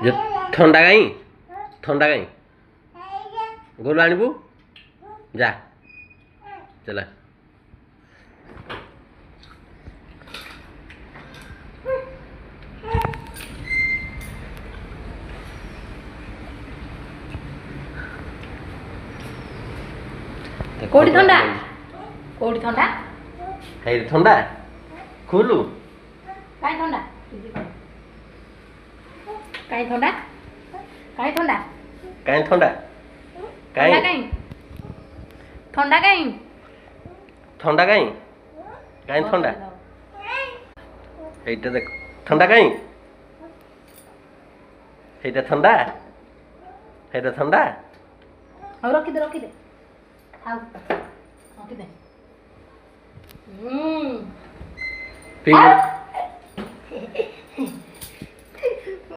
ଯେ ଥଣ୍ଡା କାଇଁ ଥଣ୍ଡା କାଇଁ ଗୋଲୁ ଆଣିବୁ ଯା ଚଲା कोड़ी थंडा कोड़ी थंडा है थंडा खोलू काई थंडा काई थंडा काई थंडा काई थंडा काई थंडा काई थंडा काई काई थंडा এইটা দেখ ঠান্ডা কাই এইটা ঠান্ডা এইটা ঠান্ডা और रखी दे खाओ रखी दे पी